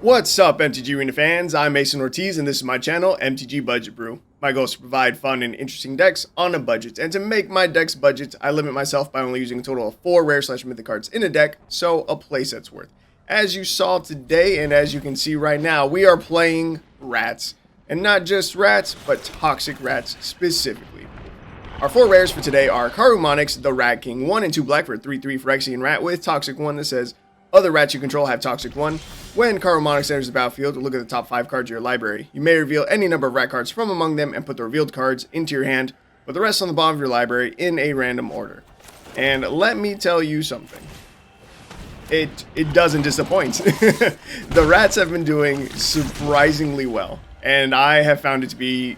What's up, MTG Arena fans? I'm Mason Ortiz, and this is my channel, MTG Budget Brew. My goal is to provide fun and interesting decks on a budget, and to make my decks budget, I limit myself by only using a total of 4 rare/mythic cards in a deck, so a playset's worth. As you saw today, and as you can see right now, we are playing rats. And not just rats, but toxic rats specifically. Our 4 rares for today are Karumonix, the Rat King, 1 and 2 black for a 3/3 Phyrexian Rat with Toxic 1 that says, other rats you control have Toxic 1. When Karumonix enters the battlefield, look at the top 5 cards of your library. You may reveal any number of rat cards from among them and put the revealed cards into your hand, with the rest on the bottom of your library in a random order. And let me tell you something. It doesn't disappoint. The rats have been doing surprisingly well, and I have found it to be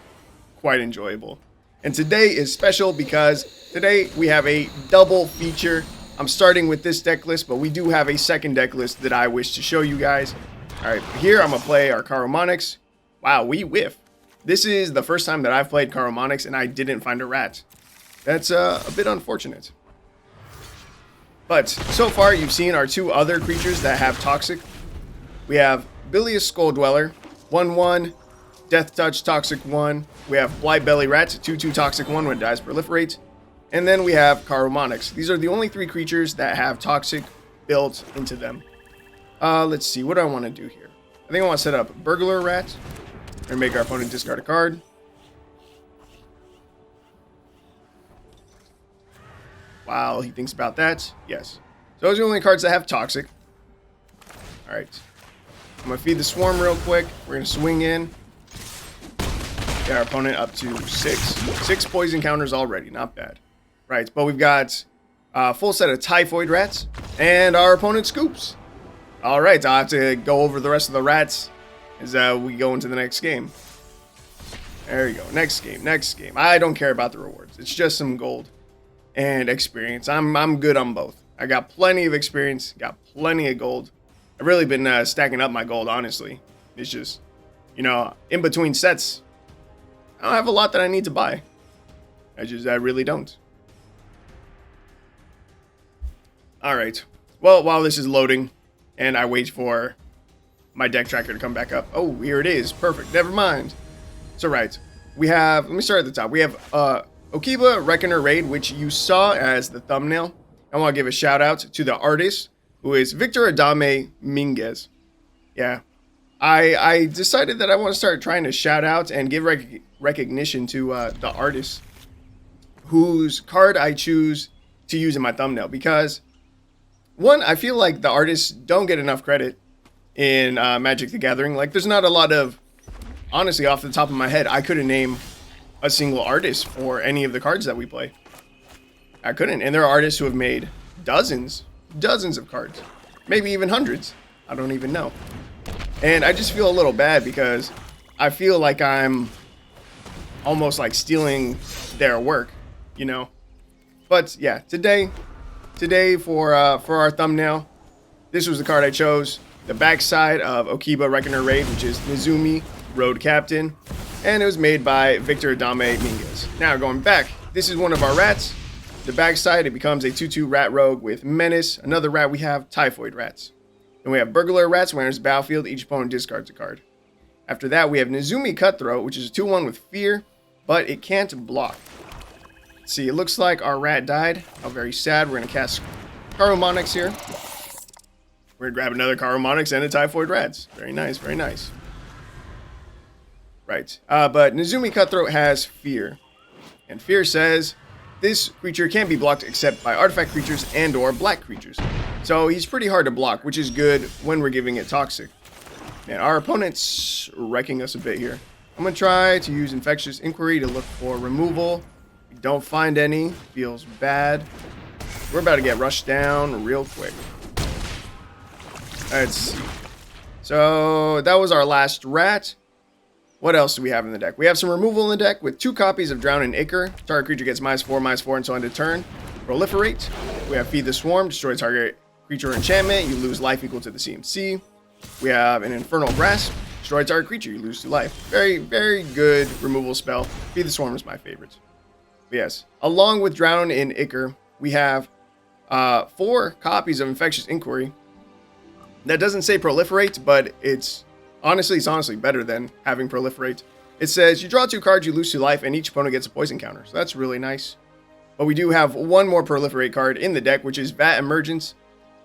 quite enjoyable. And today is special because today we have a double feature. I'm starting with this deck list, but we do have a second deck list that I wish to show you guys. Alright, here I'm going to play our Karumonix. Wow, we whiff. This is the first time that I've played Karumonix and I didn't find a rat. That's a bit unfortunate. But so far you've seen our 2 other creatures that have Toxic. We have Bilious Skulldweller, 1/1, Death Touch Toxic 1. We have Blightbelly Rat, 2/2 Toxic 1 when it dies proliferate. And then we have Karumonix. These are the only 3 creatures that have Toxic built into them. Let's see, what do I want to do here? I think I want to set up Burglar Rat and make our opponent discard a card. Wow, he thinks about that. Yes. So those are the only cards that have Toxic. Alright. I'm going to feed the Swarm real quick. We're going to swing in. Get our opponent up to 6. 6 poison counters already. Not bad. Right, but we've got a full set of Typhoid Rats, and our opponent scoops. Alright, I'll have to go over the rest of the rats as we go into the next game. There you go, next game. I don't care about the rewards. It's just some gold and experience. I'm good on both. I got plenty of experience, got plenty of gold. I've really been stacking up my gold, honestly. It's just, you know, in between sets, I don't have a lot that I need to buy. I really don't. Alright, well, while this is loading, and I wait for my deck tracker to come back up. Oh, here it is. Perfect. Never mind. It's alright. We have, let me start at the top. We have Okiba Reckoner Raid, which you saw as the thumbnail. I want to give a shout out to the artist, who is Victor Adame Minguez. Yeah. I decided that I want to start trying to shout out and give recognition to the artist whose card I choose to use in my thumbnail, because one, I feel like the artists don't get enough credit in Magic the Gathering. Like, there's not a lot of, honestly, off the top of my head, I couldn't name a single artist for any of the cards that we play. I couldn't. And there are artists who have made dozens of cards. Maybe even hundreds. I don't even know. And I just feel a little bad because I feel like I'm almost like stealing their work, you know? But yeah, today for our thumbnail, this was the card I chose. The backside of Okiba Reckoner Raid, which is Nezumi Road Captain, and it was made by Victor Adame Minguez. Now going back, this is one of our rats. The backside, it becomes a 2/2 Rat Rogue with Menace. Another rat we have, Typhoid Rats. Then we have Burglar Rats. When it enters the battlefield, each opponent discards a card. After that, we have Nezumi Cutthroat, which is a 2/1 with Fear, but it can't block. See, it looks like our rat died. Oh, very sad. We're going to cast Karumonix here. We're going to grab another Karumonix and a Typhoid Rats. Very nice, very nice. Right. But Nezumi Cutthroat has Fear. And Fear says, this creature can't be blocked except by artifact creatures and or black creatures. So he's pretty hard to block, which is good when we're giving it Toxic. Man, our opponent's wrecking us a bit here. I'm going to try to use Infectious Inquiry to look for removal. Don't find any. Feels bad. We're about to get rushed down real quick. Let's see. So that was our last rat. What else do we have in the deck? We have some removal in the deck with 2 copies of Drown and Ichor. Target creature gets -4/-4 until end of turn. Proliferate. We have Feed the Swarm. Destroy target creature or enchantment. You lose life equal to the CMC. We have an Infernal Grasp. Destroy target creature. You lose 2 life. Very, very good removal spell. Feed the Swarm is my favorite. But yes. Along with Drown in Ichor, we have 4 copies of Infectious Inquiry. That doesn't say proliferate, but it's honestly better than having proliferate. It says you draw 2 cards, you lose 2 life, and each opponent gets a poison counter. So that's really nice. But we do have one more proliferate card in the deck, which is Vat Emergence.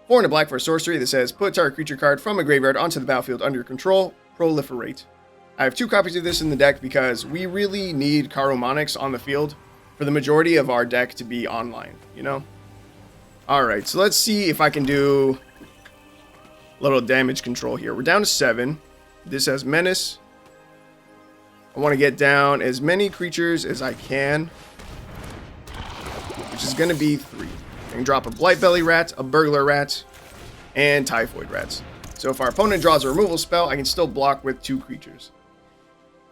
4 and a black for a sorcery that says put a target creature card from a graveyard onto the battlefield under your control. Proliferate. I have 2 copies of this in the deck because we really need Karumonix on the field for the majority of our deck to be online, you know? Alright, so let's see if I can do a little damage control here. We're down to 7. This has Menace. I want to get down as many creatures as I can, which is going to be 3. I can drop a Blightbelly Rat, a Burglar Rat, and Typhoid Rats. So if our opponent draws a removal spell, I can still block with 2 creatures.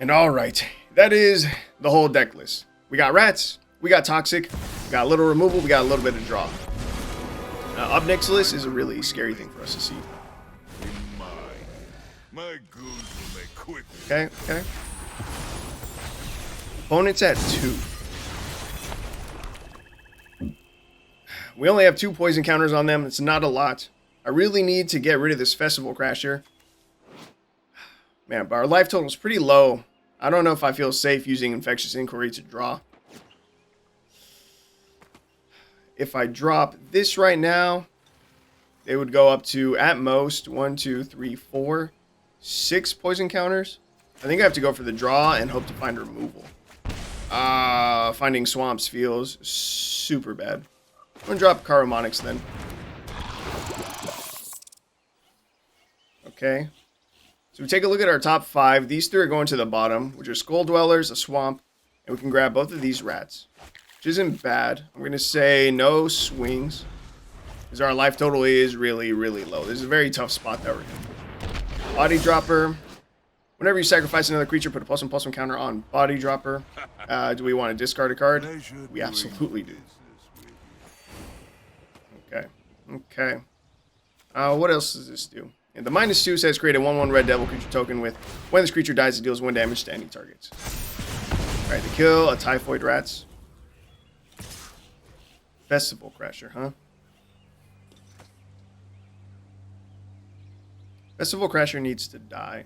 And alright, that is the whole deck list. We got Rats, we got Toxic, we got a little removal, we got a little bit of draw. Up next list is a really scary thing for us to see. Okay, okay. Opponent's at 2. We only have 2 poison counters on them. It's not a lot. I really need to get rid of this Festival Crasher. Man, but our life total is pretty low. I don't know if I feel safe using Infectious Inquiry to draw. If I drop this right now, it would go up to, at most, 1, 2, 3, 4, 6 poison counters. I think I have to go for the draw and hope to find removal. Finding swamps feels super bad. I'm going to drop Karumonix then. Okay. So we take a look at our top 5. These 3 are going to the bottom, which are Skulldwellers, a swamp, and we can grab both of these rats, which isn't bad. I'm going to say no swings, because our life total is really, really low. This is a very tough spot that we're in. Body Dropper. Whenever you sacrifice another creature, put a +1/+1 counter on Body Dropper. Do we want to discard a card? We absolutely do. Okay. Okay. What else does this do? And the -2 says create a 1/1 red devil creature token with when this creature dies, it deals 1 damage to any targets. Alright, to kill a Typhoid Rats. Festival Crasher, huh? Festival Crasher needs to die.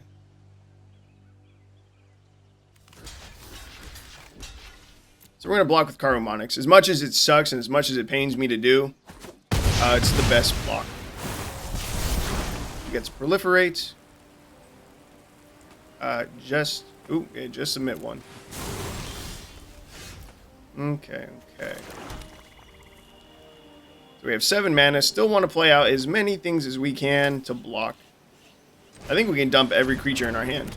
So we're going to block with Karumonix. As much as it sucks and as much as it pains me to do, it's the best block. He gets Proliferate. Just submit 1. Okay, okay. So we have 7 mana. Still want to play out as many things as we can to block. I think we can dump every creature in our hand.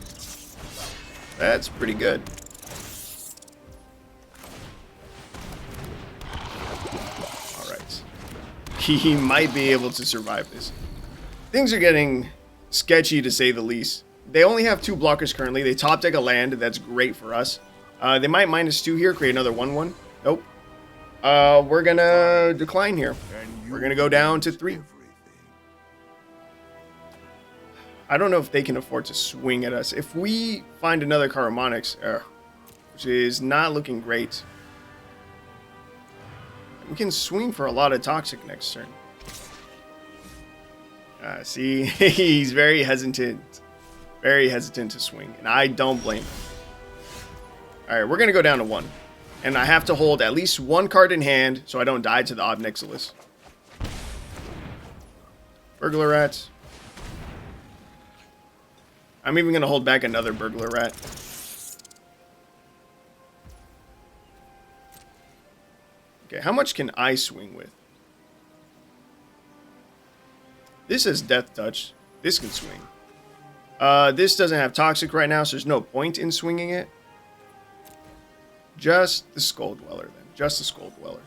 That's pretty good. Alright. He might be able to survive this. Things are getting sketchy to say the least. They only have 2 blockers currently. They top deck a land. That's great for us. They might -2 here, create another 1/1. Nope. We're gonna decline here. We're gonna go down to 3. I don't know if they can afford to swing at us. If we find another Karumonix, which is not looking great, we can swing for a lot of Toxic next turn. See, he's very hesitant to swing, and I don't blame him. Alright, we're going to go down to 1. And I have to hold at least 1 card in hand so I don't die to the Ob Nixilis. Burglar Rat. I'm even going to hold back another Burglar Rat. Okay, how much can I swing with? This has Death Touch. This can swing. This doesn't have Toxic right now, so there's no point in swinging it. Just the Skulldweller, then. Just the Skulldweller.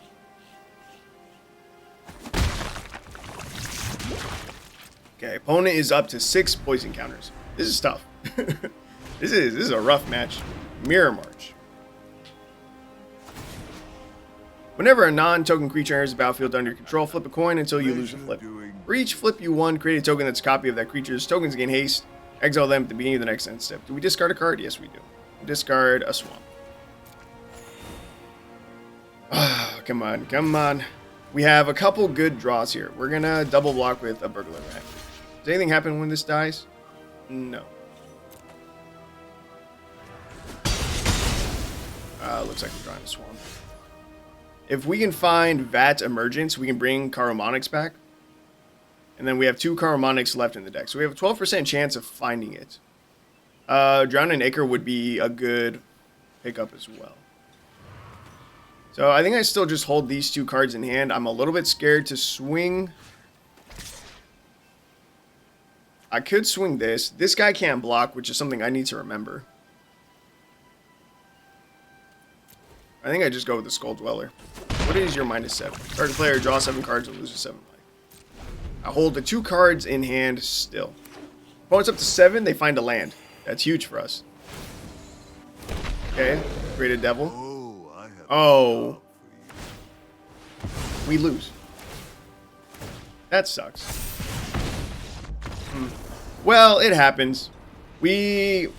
Okay, opponent is up to 6 poison counters. This is tough. This is a rough match. Mirror March. Whenever a non-token creature enters the battlefield under your control, flip a coin until you lose a flip. For each flip you won, create a token that's a copy of that creature's. Tokens gain haste. Exile them at the beginning of the next end step. Do we discard a card? Yes, we do. Discard a swamp. Come on, come on. We have a couple good draws here. We're going to double block with a Burglar Rat. Does anything happen when this dies? No. Looks like we're drawing a swamp. If we can find Vat Emergence, we can bring Karumonix back. And then we have 2 Karumonix left in the deck. So we have a 12% chance of finding it. Drowning Ichor would be a good pickup as well. So I think I still just hold these 2 cards in hand. I'm a little bit scared to swing. I could swing this. This guy can't block, which is something I need to remember. I think I just go with the Skulldweller. What is your -7? Target player, draw 7 cards and loses 7 life. I hold the 2 cards in hand still. Opponent's up to 7, they find a land. That's huge for us. Okay, Greater Devil. Oh. We lose. That sucks. Well, it happens. We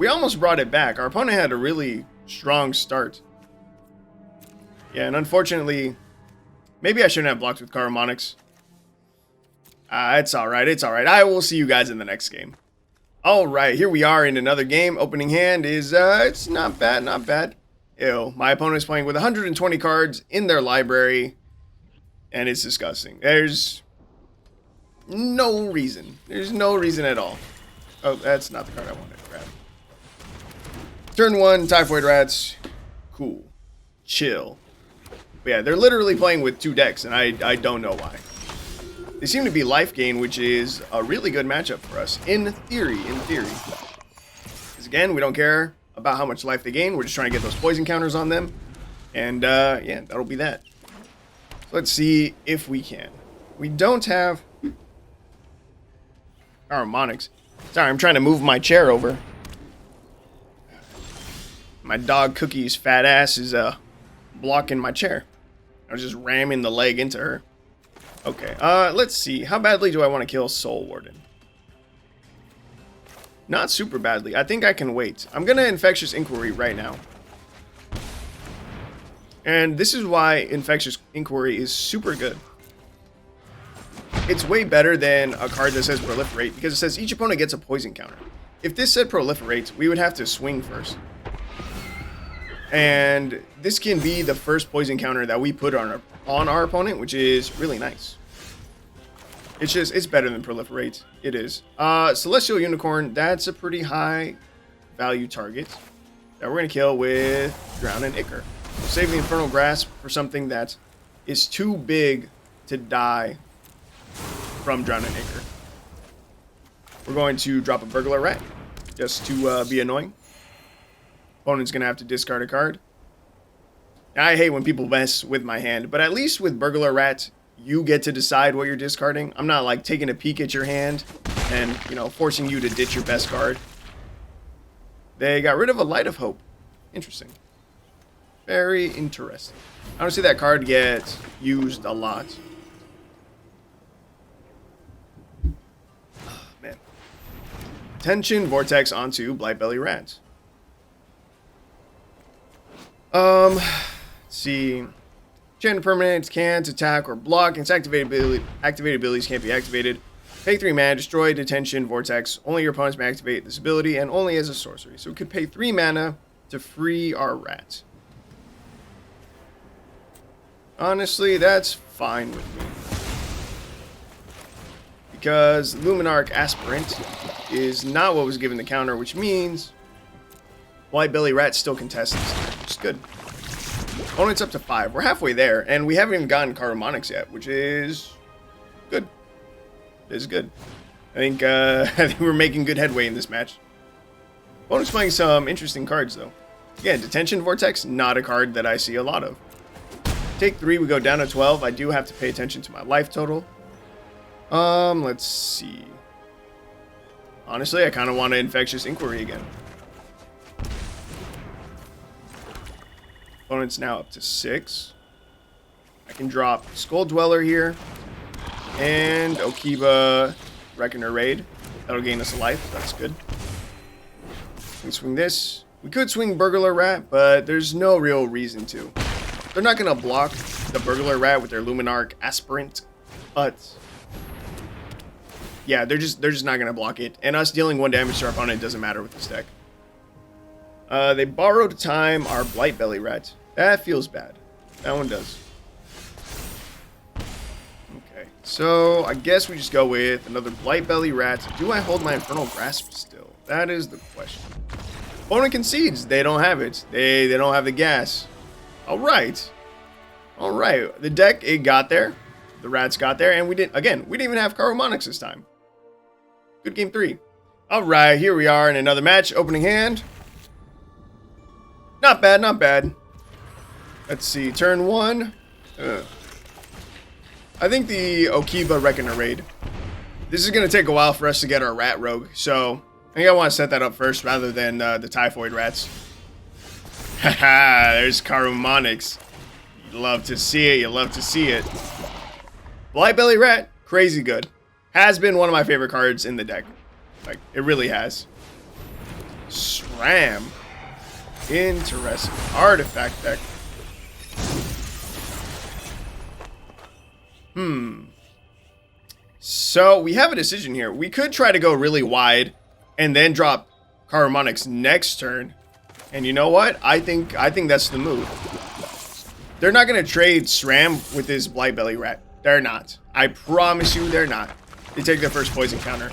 almost brought it back. Our opponent had a really strong start. Yeah, and unfortunately, maybe I shouldn't have blocked with Karumonix. It's alright, it's alright. I will see you guys in the next game. Alright, here we are in another game. Opening hand is, it's not bad, not bad. Ew, my opponent is playing with 120 cards in their library, and it's disgusting. There's no reason. There's no reason at all. Oh, that's not the card I wanted to grab. Turn 1, Typhoid Rats. Cool. Chill. But yeah, they're literally playing with 2 decks, and I don't know why. They seem to be life gain, which is a really good matchup for us. In theory. Because again, we don't care about how much life they gain. We're just trying to get those poison counters on them. And yeah, that'll be that. So let's see if we can. We don't have Karumonix. Sorry, I'm trying to move my chair over. My dog Cookie's fat ass is blocking my chair. I was just ramming the leg into her. Okay, let's see. How badly do I want to kill Soul Warden? Not super badly. I think I can wait. I'm gonna Infectious Inquiry right now. And this is why Infectious Inquiry is super good. It's way better than a card that says Proliferate, because it says each opponent gets a poison counter. If this said Proliferate, we would have to swing first. And this can be the first poison counter that we put on our opponent, which is really nice. It's better than Proliferate. It is. Celestial Unicorn, that's a pretty high value target that we're going to kill with Drowning Ichor. Save the Infernal Grasp for something that is too big to die from Drowning Ichor. We're going to drop a Burglar Rat just to be annoying. Opponent's going to have to discard a card. I hate when people mess with my hand, but at least with Burglar Rat, you get to decide what you're discarding. I'm not like taking a peek at your hand and, you know, forcing you to ditch your best card. They got rid of a Light of Hope. Interesting. Very interesting. I don't see that card get used a lot. Oh, man. Tension Vortex onto Blightbelly Rat. Let's see. Enchanted permanents can't attack or block. Its activated abilities can't be activated. Pay 3 mana, destroy Detention Vortex. Only your opponents may activate this ability, and only as a sorcery. So we could pay 3 mana to free our rat. Honestly, that's fine with me. Because Luminarch Aspirant is not what was given the counter, which means Blightbelly Rat still contests this, which is good. Opponent's up to 5. We're halfway there, and we haven't even gotten Karumonix yet, which is good. It is good. I think we're making good headway in this match. Opponent's playing some interesting cards, though. Yeah, Detention Vortex, not a card that I see a lot of. Take 3, we go down to 12. I do have to pay attention to my life total. Let's see. Honestly, I kind of want to Infectious Inquiry again. Opponent's now up to 6. I can drop Skulldweller here. And Okiba Reckoner Raid. That'll gain us a life. That's good. We can swing this. We could swing Burglar Rat, but there's no real reason to. They're not going to block the Burglar Rat with their Luminarch Aspirant. But Yeah, they're just not gonna block it. And us dealing 1 damage to our opponent doesn't matter with this deck. They borrowed time our Blightbelly Rat. That feels bad. That one does. Okay, so I guess we just go with another Blightbelly Rat. Do I hold my Infernal Grasp still? That is the question. Opponent concedes. They don't have it. They don't have the gas. Alright. Alright. The deck, it got there. The rats got there. And we didn't even have Karumonix this time. Good game 3. Alright, here we are in another match. Opening hand. Not bad, not bad. Let's see. Turn 1. I think the Okiba Reckoner raid. This is going to take a while for us to get our Rat Rogue. So, I think I want to set that up first rather than the Typhoid Rats. Haha, there's Karumonix. You love to see it. You love to see it. Blightbelly Rat, crazy good. Has been one of my favorite cards in the deck. Like, it really has. SRAM. Interesting. Artifact deck. So, we have a decision here. We could try to go really wide and then drop Karumonix next turn. And you know what? I think that's the move. They're not going to trade SRAM with this Blightbelly Rat. They're not. I promise you they're not. They take their first poison counter.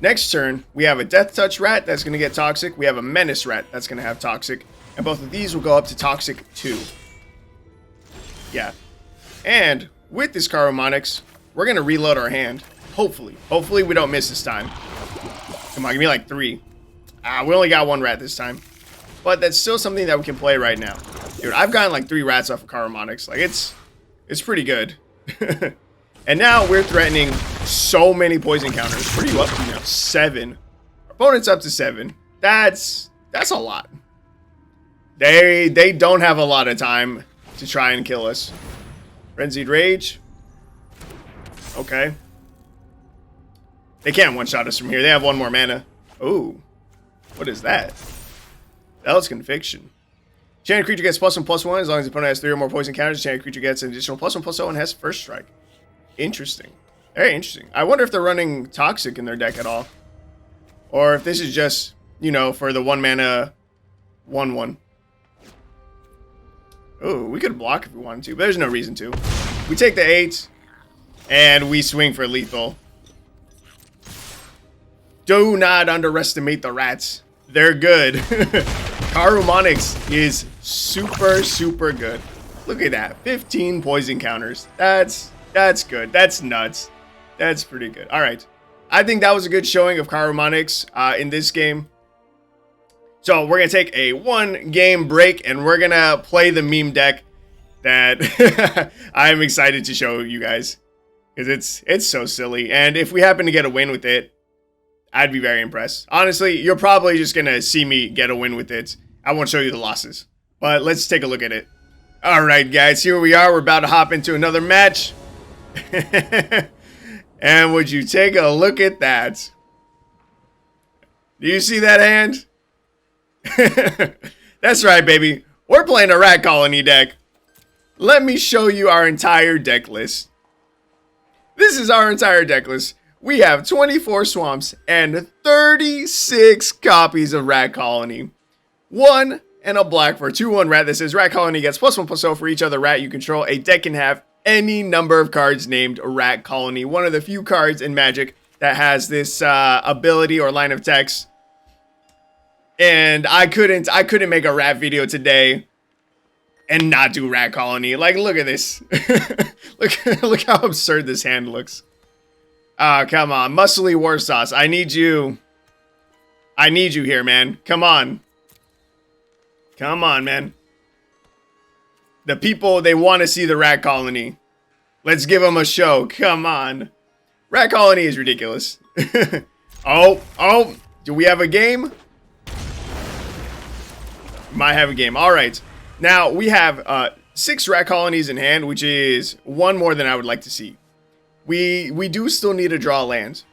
Next turn, we have a Death Touch Rat that's going to get Toxic. We have a Menace Rat that's going to have Toxic. And both of these will go up to Toxic 2. Yeah. And with this Karumonix, we're going to reload our hand. Hopefully. Hopefully we don't miss this time. Come on, give me like 3. We only got 1 rat this time. But that's still something that we can play right now. Dude, I've gotten like 3 rats off of Karumonix. Like, it's pretty good. And now we're threatening so many poison counters. What are you up to now? 7. Our opponent's up to 7. That's a lot. They don't have a lot of time to try and kill us. Frenzied Rage. Okay. They can't one-shot us from here. They have 1 more mana. Ooh. What is that? That was Conviction. Enchanted creature gets +1/+1 as long as the opponent has 3 or more poison counters. Enchanted creature gets an additional +1/+0 and has first strike. Interesting. Very interesting. I wonder if they're running Toxic in their deck at all. Or if this is just, you know, for the 1 mana 1/1. Oh, we could block if we wanted to, but there's no reason to. We take the 8, and we swing for lethal. Do not underestimate the rats. They're good. Karumonix is super, super good. Look at that. 15 poison counters. That's good. That's nuts. That's pretty good. All right. I think that was a good showing of Karumonix in this game. So we're going to take a 1 game break and we're going to play the meme deck that I'm excited to show you guys. Because it's so silly. And if we happen to get a win with it, I'd be very impressed. Honestly, you're probably just going to see me get a win with it. I won't show you the losses. But let's take a look at it. Alright guys, here we are. We're about to hop into another match. And would you take a look at that? Do you see that hand? That's right, baby. We're playing a rat colony deck. Let me show you our entire deck list. This is our entire deck list. We have 24 swamps and 36 copies of Rat Colony. 1 and a black for 2/1 rat that says Rat Colony gets +1/+0 for each other rat you control. A deck can have any number of cards named Rat Colony. One of the few cards in Magic that has this ability or line of text. And I couldn't make a rat video today and not do Rat Colony. Like, look at this. look how absurd this hand looks. Ah, come on. Muscly War Sauce. I need you here, man. Come on. Come on, man. The people, they want to see the Rat Colony. Let's give them a show. Come on. Rat Colony is ridiculous. Oh. Do we have a game? Might have a game. All right. Now, we have 6 Rat Colonies in hand, which is 1 more than I would like to see. We do still need to draw lands.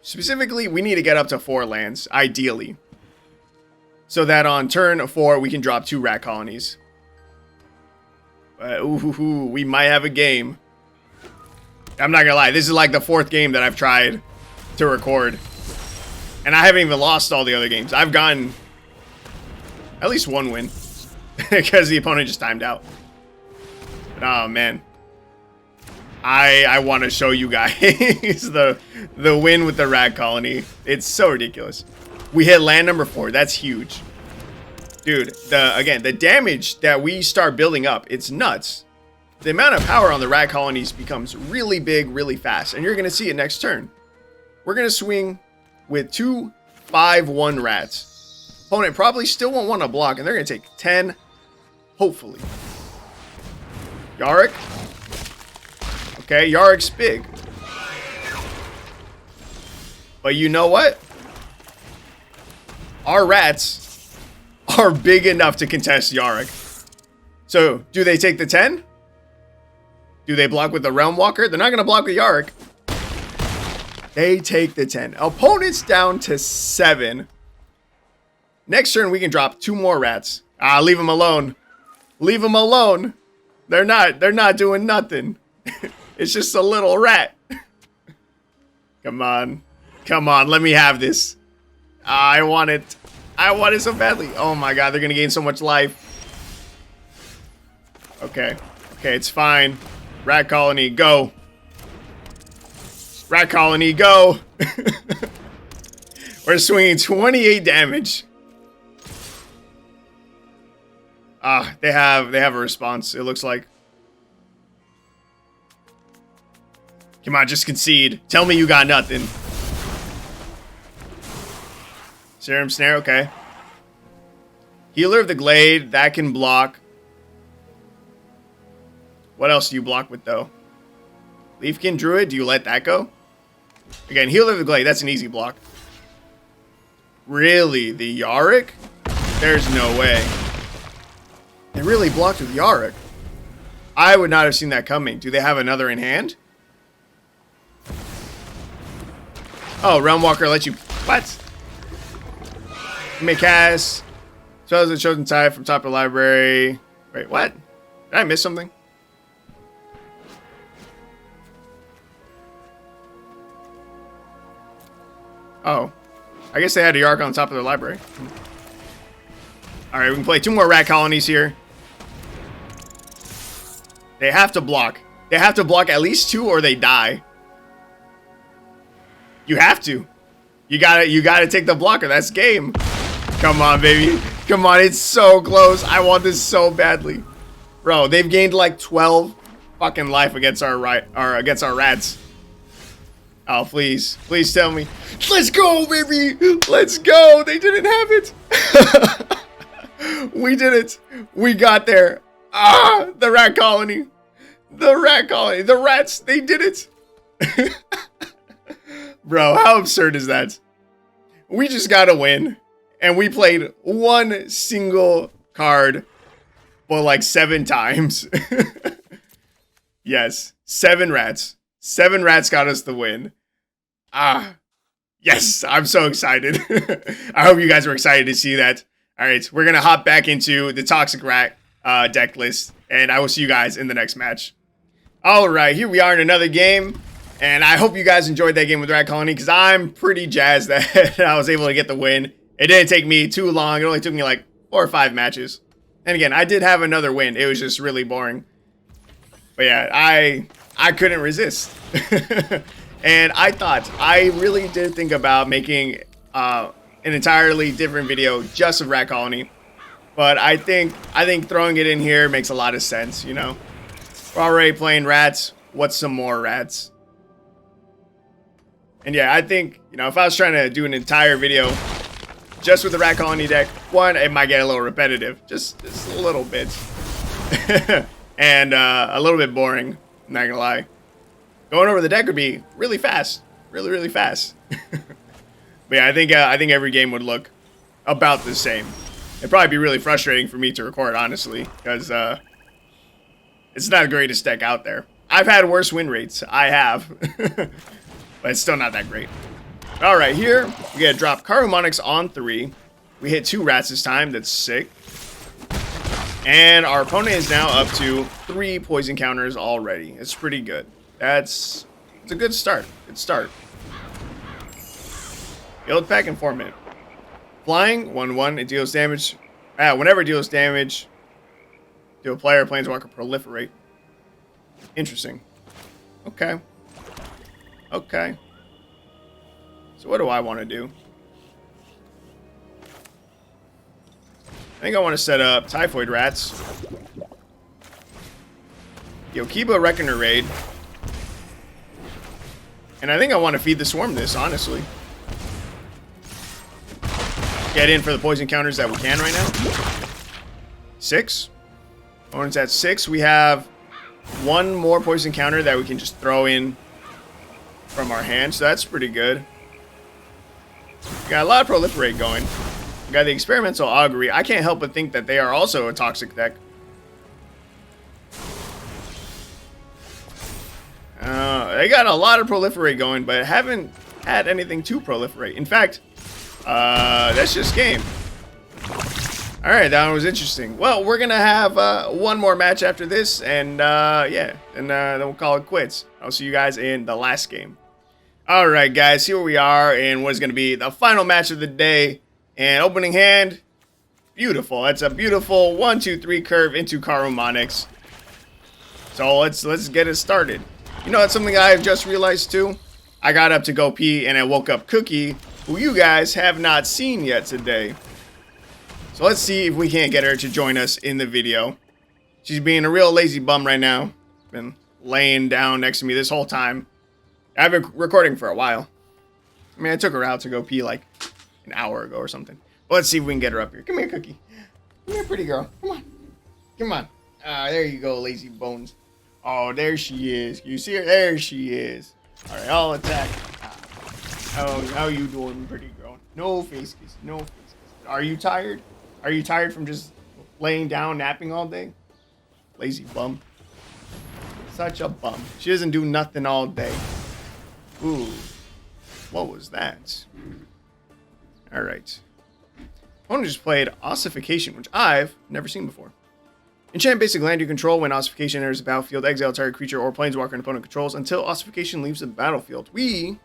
Specifically, we need to get up to 4 lands, ideally. So that on turn 4, we can drop 2 Rat Colonies. We might have a game. I'm not gonna lie, this is like the 4th game that I've tried to record. And I haven't even lost all the other games. I've gotten at least one win because the opponent just timed out. But, oh, man. I want to show you guys the win with the rat colony. It's so ridiculous. We hit land number 4. That's huge. Dude, again, the damage that we start building up, it's nuts. The amount of power on the rat colonies becomes really big, really fast. And you're going to see it next turn. We're going to swing with 2 5/1 rats. Opponent probably still won't want to block, and they're going to take 10, hopefully. Yarick. Okay, Yarick's big. But you know what? Our rats are big enough to contest Yarick. So, do they take the 10? Do they block with the Realm Walker? They're not going to block with Yarick. They take the 10. Opponent's down to 7. Next turn, we can drop 2 more rats. Ah, leave them alone. Leave them alone. They're not doing nothing. It's just a little rat. Come on. Come on, let me have this. I want it. I want it so badly. Oh my god, they're going to gain so much life. Okay. Okay, it's fine. Rat colony, go. Rat colony, go. We're swinging 28 damage. They have a response, it looks like. Come on, just concede. Tell me you got nothing. Serum Snare, okay. Healer of the Glade, that can block. What else do you block with, though? Leafkin Druid, do you let that go? Again, Healer of the Glade, that's an easy block. Really? The Yarick? There's no way. They really blocked with Yarick. I would not have seen that coming. Do they have another in hand? Oh, Realm Walker lets you... What? You may cast... Spells the Chosen Tide from top of the library. Wait, what? Did I miss something? Oh. I guess they had a Yark on top of their library. Alright, we can play 2 more rat colonies here. They have to block. They have to block at least 2 or they die. You have to. You gotta take the blocker. That's game. Come on, baby. Come on, it's so close. I want this so badly. Bro, they've gained like 12 fucking life against our rats. Oh, please. Please tell me. Let's go, baby. Let's go. They didn't have it. We did it. We got there. Ah, the rat colony. The rat colony. The rats, they did it. Bro, how absurd is that? We just got a win. And we played 1 single card for like 7 times. Yes, 7 rats. 7 rats got us the win. Ah, yes, I'm so excited. I hope you guys were excited to see that. All right, we're going to hop back into the Toxic Rat deck list, and I will see you guys in the next match. All right, here we are in another game, and I hope you guys enjoyed that game with Rat Colony, because I'm pretty jazzed that I was able to get the win. It didn't take me too long. It only took me like 4 or 5 matches. And again, I did have another win. It was just really boring. But yeah, I couldn't resist. And I really did think about making an entirely different video just of Rat Colony. But I think throwing it in here makes a lot of sense, you know. We're already playing rats. What's some more rats? And yeah, I think, you know, if I was trying to do an entire video just with the Rat Colony deck, one, it might get a little repetitive. Just a little bit. And a little bit boring, I'm not gonna lie. Going over the deck would be really fast. Really, really fast. But yeah, I think every game would look about the same. It'd probably be really frustrating for me to record, honestly, because it's not the greatest deck out there. I've had worse win rates. I have. But it's still not that great. Alright, here we gotta drop Karumonix on 3. We hit 2 rats this time. That's sick. And our opponent is now up to 3 poison counters already. It's pretty good. It's a good start. Good start. Build pack and Informant. Flying, 1/1. It deals damage. Whenever it deals damage to a player, Planeswalker proliferate. Interesting. Okay. Okay. So what do I want to do? I think I want to set up Typhoid Rats. The Okiba Reckoner Raid. And I think I want to feed the Swarm this, honestly. Get in for the poison counters that we can right now. 6. Opponent's at 6. We have one more poison counter that we can just throw in from our hand, so that's pretty good. We got a lot of Proliferate going. We got the Experimental Augury. I can't help but think that they are also a toxic deck. They got a lot of Proliferate going, but haven't had anything to proliferate. In fact, that's just game. Alright, that one was interesting. Well, we're going to have one more match after this, and yeah, and then we'll call it quits. I'll see you guys in the last game. Alright, guys, here we are in what is going to be the final match of the day. And opening hand, beautiful. That's a beautiful 1-2-3 curve into Karumonix. So let's get it started. You know, that's something I've just realized too. I got up to go pee and I woke up Cookie, who you guys have not seen yet today. So let's see if we can't get her to join us in the video. She's being a real lazy bum right now. Been laying down next to me this whole time. I've been recording for a while. I mean, I took her out to go pee like an hour ago or something. But let's see if we can get her up here. Come here, Cookie. Come here, pretty girl. Come on. Come on. Ah, there you go, lazy bones. Oh, there she is. You see her? There she is. All right, I'll attack. Oh, how you doing, pretty girl? No face kiss. No face kiss. Are you tired? Are you tired from just laying down, napping all day? Lazy bum. Such a bum. She doesn't do nothing all day. Ooh. What was that? All right. Opponent just played Ossification, which I've never seen before. Enchant basic land you control. When Ossification enters the battlefield, exile target creature or planeswalker an opponent controls until Ossification leaves the battlefield. We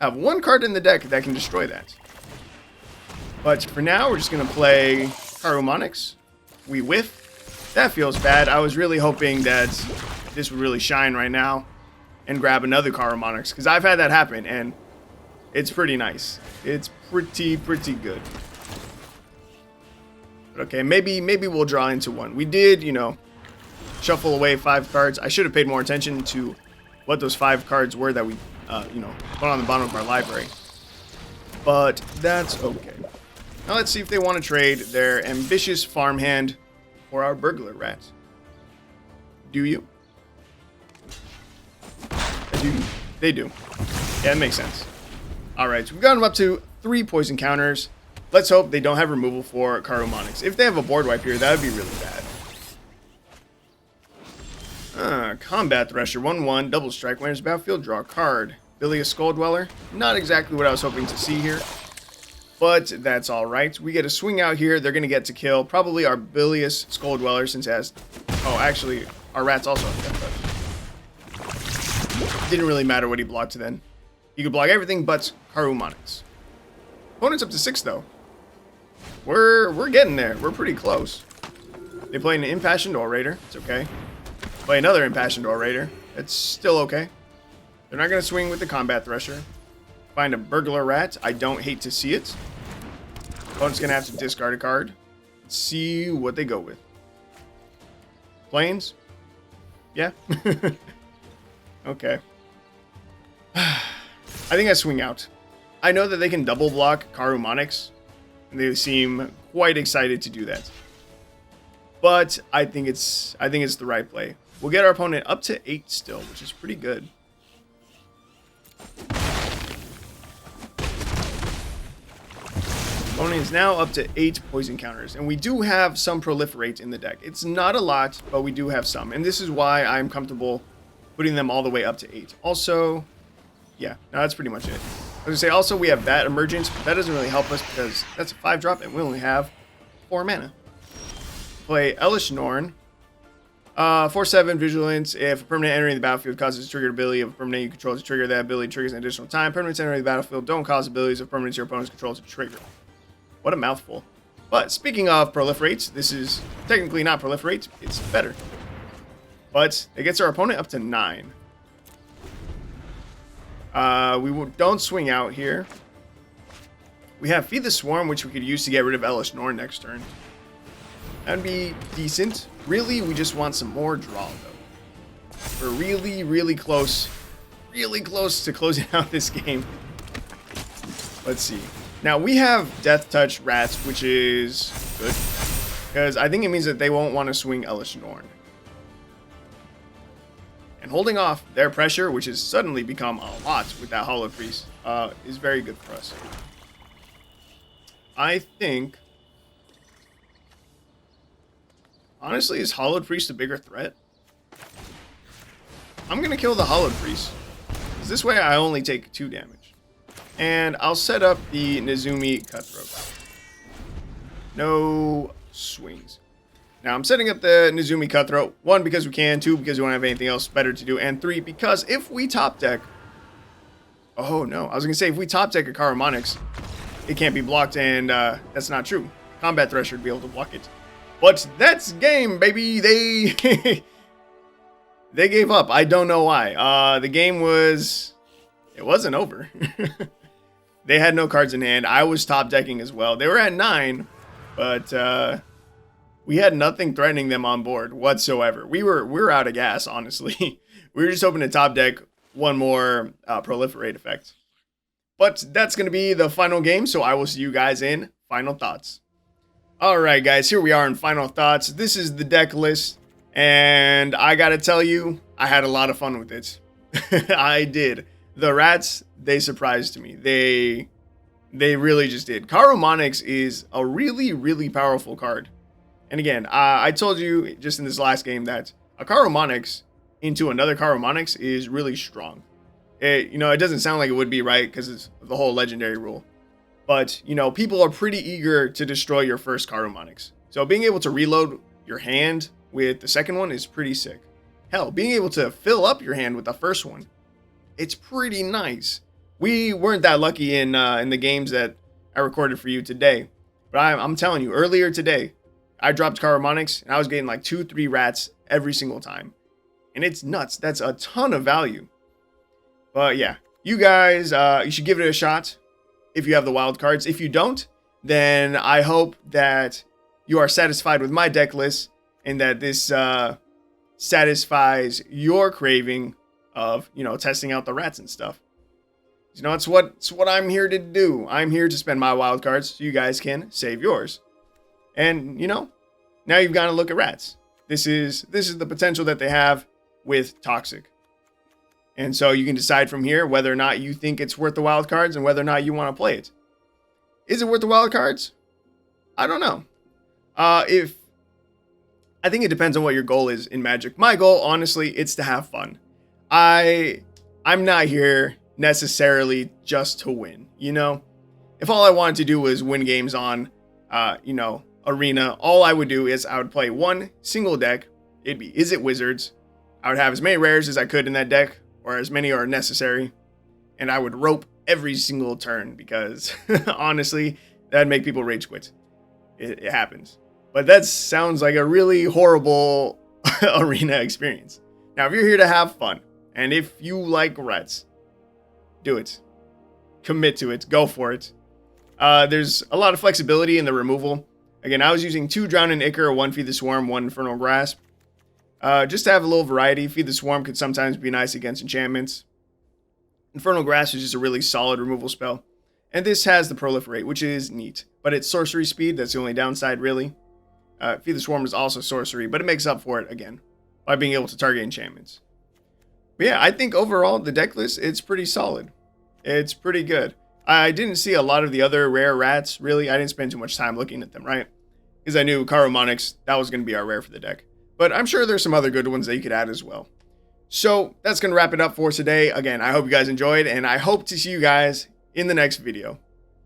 have one card in the deck that can destroy that. But for now, we're just going to play Karumonix. We whiff. That feels bad. I was really hoping that this would really shine right now and grab another Karumonix, because I've had that happen, and it's pretty nice. It's pretty good. Okay, maybe we'll draw into one. We did, you know, shuffle away 5 cards. I should have paid more attention to what those 5 cards were that we, you know, put on the bottom of our library. But that's okay. Now let's see if they want to trade their ambitious farmhand for our Burglar Rat. Do you? They do. Yeah, that makes sense. Alright, so we've got them up to 3 poison counters. Let's hope they don't have removal for Karumonix. If they have a board wipe here, that would be really bad. Combat Thresher, 1/1, double strike. When it's battlefield, draw a card. Bilious Skulldweller. Not exactly what I was hoping to see here, but that's alright. We get a swing out here. They're going to get to kill probably our Bilious Skulldweller, since it has... Oh, actually, our rats also have that. Didn't really matter what he blocked then. He could block everything but Karumonix. Opponent's up to 6, though. We're getting there. We're pretty close. They play an Impassioned Orator. It's okay. Play another Impassioned Orator. It's still okay. They're not going to swing with the Combat Thresher. Find a Burglar Rat. I don't hate to see it. Opponent's going to have to discard a card. Let's see what they go with. Plains? Yeah. Okay. I think I swing out. I know that they can double block Karumonix, and they seem quite excited to do that. But I think it's the right play. We'll get our opponent up to 8 still, which is pretty good. Opponent is now up to 8 poison counters, and we do have some proliferate in the deck. It's not a lot, but we do have some, and this is why I'm comfortable putting them all the way up to 8. Also, yeah, no, that's pretty much it. I was going to say, also, we have Vat Emergence, but that doesn't really help us because that's a 5-drop, and we only have 4 mana. Play Elish Norn. 4/7 Vigilance. If a permanent entering the battlefield causes a triggered ability of a permanent you control to trigger, that ability triggers an additional time. Permanents entering the battlefield don't cause abilities of permanents your opponents control to trigger. What a mouthful. But speaking of proliferates, this is technically not proliferate, it's better. But it gets our opponent up to 9. Don't swing out here. We have Feed the Swarm, which we could use to get rid of Elish Norn next turn. That'd be decent. Really, we just want some more draw, though. We're really close to closing out this game. Let's see. Now, we have Death Touch Rats, which is good. Because I think it means that they won't want to swing Elish Norn. And holding off their pressure, which has suddenly become a lot with that Hollow Priest, is very good for us. I think... Honestly, is Hollow Priest a bigger threat? I'm going to kill the Hollow Priest. Because this way I only take 2 damage. And I'll set up the Nezumi Cutthroat. No swings. Now I'm setting up the Nezumi Cutthroat. 1, because we can. 2, because we don't have anything else better to do. And 3, because if we top deck... Oh no, I was going to say if we top deck a Karumonix, it can't be blocked, and that's not true. Combat Thresher would be able to block it. But that's game, baby. They gave up. I don't know why. The game was... It wasn't over. They had no cards in hand. I was top decking as well. They were at 9, but we had nothing threatening them on board whatsoever. We were out of gas, honestly. We were just hoping to top deck one more proliferate effect. But that's going to be the final game, so I will see you guys in Final Thoughts. Alright guys, here we are in Final Thoughts. This is the deck list, and I gotta tell you, I had a lot of fun with it. I did. The rats, they surprised me. They really just did. Karumonix is a really powerful card. And again, I told you just in this last game that a Karumonix into another Karumonix is really strong. It doesn't sound like it would be, right? Because it's the whole legendary rule. But, people are pretty eager to destroy your first Karumonix. So being able to reload your hand with the second one is pretty sick. Hell, being able to fill up your hand with the first one, it's pretty nice. We weren't that lucky in the games that I recorded for you today. But I'm telling you, earlier today, I dropped Karumonix, and I was getting like 2-3 rats every single time. And it's nuts. That's a ton of value. But yeah, you guys, you should give it a shot. If you have the wild cards. If you don't, then I hope that you are satisfied with my deck list and that this satisfies your craving of, testing out the rats and stuff. It's what I'm here to do. I'm here to spend my wild cards so you guys can save yours. And, now you've got to look at rats. This is the potential that they have with Toxic. And so you can decide from here whether or not you think it's worth the wild cards and whether or not you want to play it. Is it worth the wild cards? I don't know. I think it depends on what your goal is in Magic. My goal, honestly, it's to have fun. I'm not here necessarily just to win, If all I wanted to do was win games on, Arena, all I would do is I would play one single deck. It'd be Is It Wizards. I would have as many rares as I could in that deck, or as many are necessary, and I would rope every single turn because honestly, that'd make people rage quit. It happens. But that sounds like a really horrible arena experience. Now, if you're here to have fun, and if you like rats, do it. Commit to it. Go for it. There's a lot of flexibility in the removal. Again, I was using 2 Drown in Ichor, 1 Feed the Swarm, 1 Infernal Grasp. Just to have a little variety. Feed the Swarm could sometimes be nice against enchantments. Infernal Grasp is just a really solid removal spell. And this has the Proliferate, which is neat. But it's sorcery speed, that's the only downside, really. Feed the Swarm is also sorcery, but it makes up for it, again, by being able to target enchantments. But yeah, I think overall, the deck list, it's pretty solid. It's pretty good. I didn't see a lot of the other rare rats, really. I didn't spend too much time looking at them, right? Because I knew Karumonix, that was going to be our rare for the deck. But I'm sure there's some other good ones that you could add as well. So that's going to wrap it up for today. Again, I hope you guys enjoyed, and I hope to see you guys in the next video.